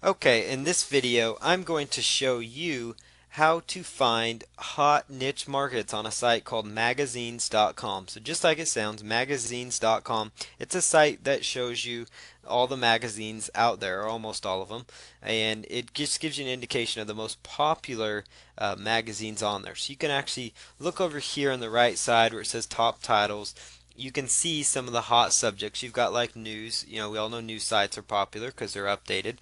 Okay, in this video, I'm going to show you how to find hot niche markets on a site called Magazinescom. So just like it sounds, Magazinescom. It's a site that shows you all the magazines out there, or almost all of them, and it just gives you an indication of the most popular magazines on there. So you can actually look over here on the right side where it says top titles. You can see some of the hot subjects. You've got like news. We all know news sites are popular because they're updated.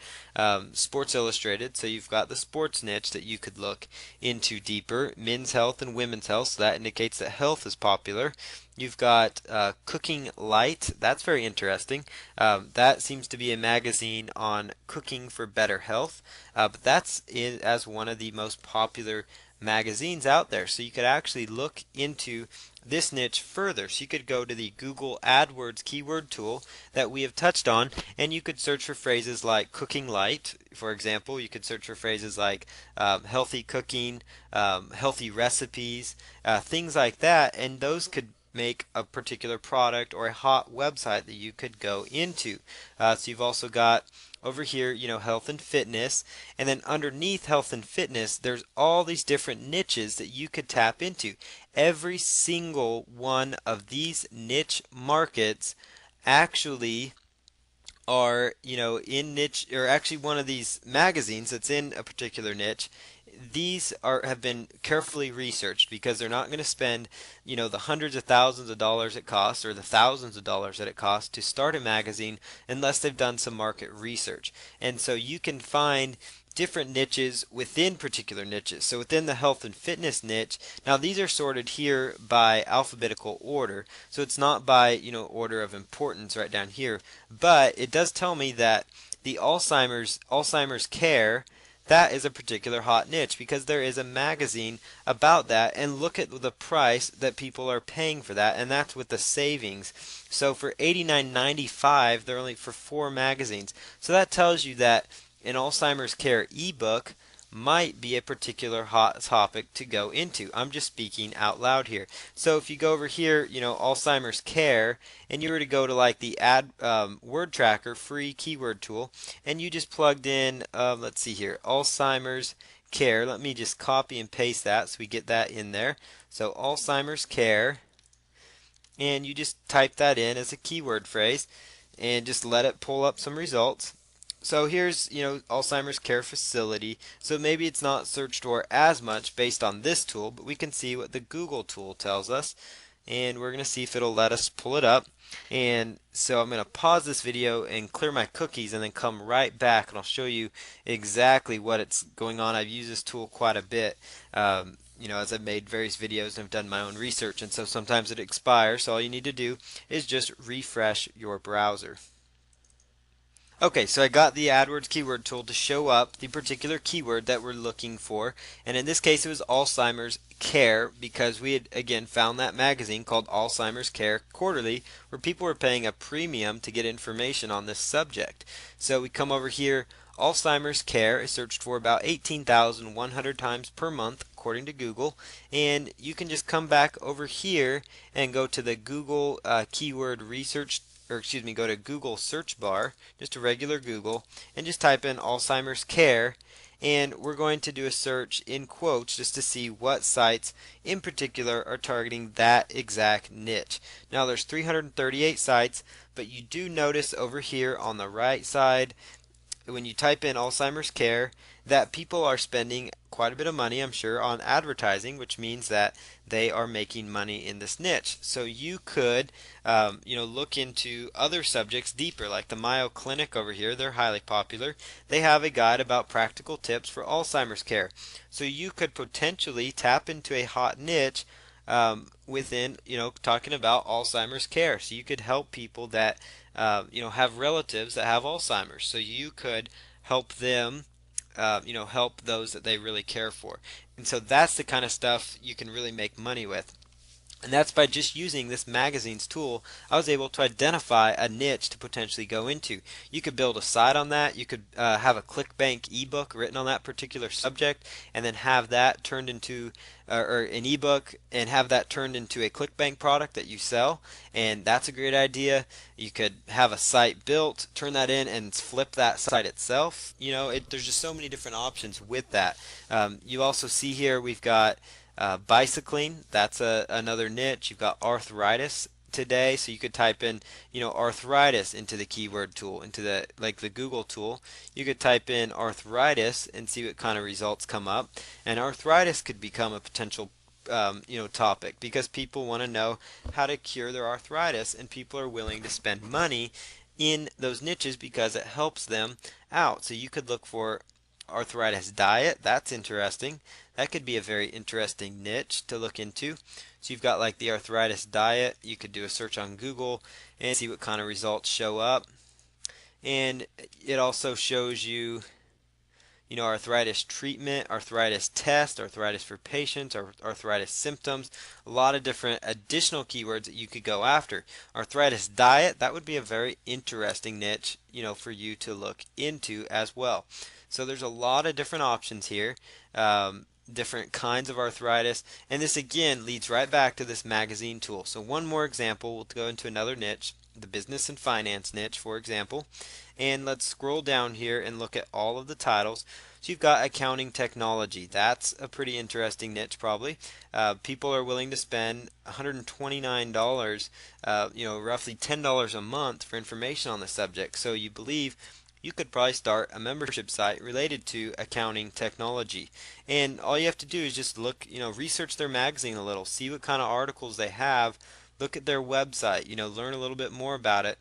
Sports Illustrated, so you've got the sports niche that you could look into deeper. Men's health and women's health, so that indicates that health is popular. You've got Cooking Light. That's very interesting. That seems to be a magazine on cooking for better health, but that's as one of the most popular magazines out there. So you could actually look into this niche further. So you could go to the Google AdWords keyword tool that we have touched on, and you could search for phrases like cooking light. For example, you could search for phrases like healthy cooking, healthy recipes, things like that, and those could make a particular product or a hot website that you could go into. So you've also got over here, health and fitness, and then underneath health and fitness, there's all these different niches that you could tap into. Every single one of these niche markets actually are, in niche, or actually one of these magazines that's in a particular niche. These have been carefully researched because they're not going to spend, the hundreds of thousands of dollars it costs or the thousands of dollars that it costs to start a magazine unless they've done some market research. And so you can find different niches within particular niches. So within the health and fitness niche, now these are sorted here by alphabetical order. So it's not by, order of importance right down here, but it does tell me that the Alzheimer's care, that is a particular hot niche because there is a magazine about that, and look at the price that people are paying for that, and that's with the savings. So for $89.95, they're only for 4 magazines. So that tells you that an Alzheimer's care ebook might be a particular hot topic to go into. I'm just speaking out loud here. So if you go over here, Alzheimer's care, and you were to go to like the word tracker free keyword tool, and you just plugged in, let's see here, Alzheimer's care. Let me just copy and paste that so we get that in there. So Alzheimer's care, and you just type that in as a keyword phrase, and just let it pull up some results. So here's, Alzheimer's care facility. So maybe it's not searched for as much based on this tool, but we can see what the Google tool tells us. And we're going to see if it'll let us pull it up. And so I'm going to pause this video and clear my cookies and then come right back, and I'll show you exactly what it's going on. I've used this tool quite a bit. As I've made various videos and I've done my own research, and so sometimes it expires. So all you need to do is just refresh your browser. Okay, so I got the AdWords keyword tool to show up the particular keyword that we're looking for, and in this case it was Alzheimer's care because we had again found that magazine called Alzheimer's Care Quarterly where people were paying a premium to get information on this subject. So we come over here, Alzheimer's Care is searched for about 18,100 times per month according to Google, and you can just come back over here and go to the Google keyword research, go to Google search bar, just a regular Google, and just type in Alzheimer's care, and we're going to do a search in quotes just to see what sites in particular are targeting that exact niche. Now there's 338 sites, but you do notice over here on the right side when you type in Alzheimer's care that people are spending quite a bit of money, I'm sure, on advertising, which means that they are making money in this niche. So you could, look into other subjects deeper, like the Mayo Clinic over here. They're highly popular. They have a guide about practical tips for Alzheimer's care. So you could potentially tap into a hot niche within, talking about Alzheimer's care. So you could help people that, have relatives that have Alzheimer's. So you could help them, help those that they really care for. And so that's the kind of stuff you can really make money with. And that's by just using this magazines tool, I was able to identify a niche to potentially go into. You could build a site on that. You could have a ClickBank ebook written on that particular subject, and then have that turned into or an ebook, and have that turned into a ClickBank product that you sell. And that's a great idea. You could have a site built, turn that in, and flip that site itself. There's just so many different options with that. You also see here we've got bicycling, that's another niche. You've got arthritis today, so you could type in, arthritis into the keyword tool, into the Google tool. You could type in arthritis and see what kind of results come up. And arthritis could become a potential topic, because people want to know how to cure their arthritis, and people are willing to spend money in those niches because it helps them out. So you could look for arthritis diet. That's interesting. That could be a very interesting niche to look into. So you've got like the arthritis diet. You could do a search on Google and see what kind of results show up. And it also shows you, arthritis treatment, arthritis test, arthritis for patients, or arthritis symptoms. A lot of different additional keywords that you could go after. Arthritis diet, that would be a very interesting niche, for you to look into as well. So there's a lot of different options here. Different kinds of arthritis, and this again leads right back to this magazine tool. So one more example, we'll go into another niche, the business and finance niche, for example, and let's scroll down here and look at all of the titles. So you've got accounting technology. That's a pretty interesting niche, probably. People are willing to spend $129, roughly $10 a month for information on the subject. So you believe you could probably start a membership site related to accounting technology. And all you have to do is just look, research their magazine a little, see what kind of articles they have, look at their website, learn a little bit more about it,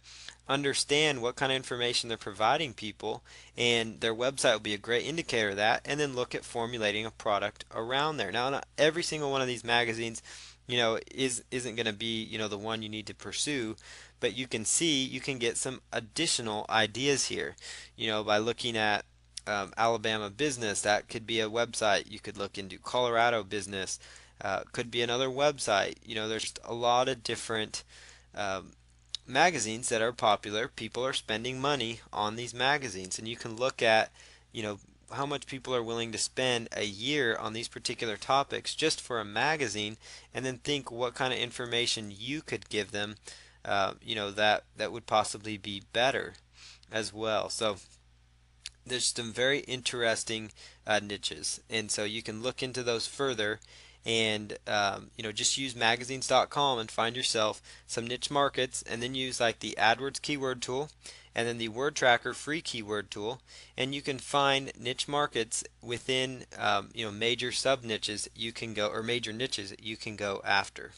understand what kind of information they're providing people, and their website will be a great indicator of that, and then look at formulating a product around there. Now, not every single one of these magazines, isn't going to be, the one you need to pursue, but you can see you can get some additional ideas here, by looking at Alabama business. That could be a website. You could look into Colorado business. Could be another website. There's a lot of different magazines that are popular. People are spending money on these magazines, and you can look at, how much people are willing to spend a year on these particular topics just for a magazine, and then think what kind of information you could give them, that would possibly be better as well. So there's some very interesting niches, and so you can look into those further, and just use Magazinescom and find yourself some niche markets, and then use like the AdWords keyword tool and then the word tracker free keyword tool, and you can find niche markets within major sub niches you can go, or major niches you can go after.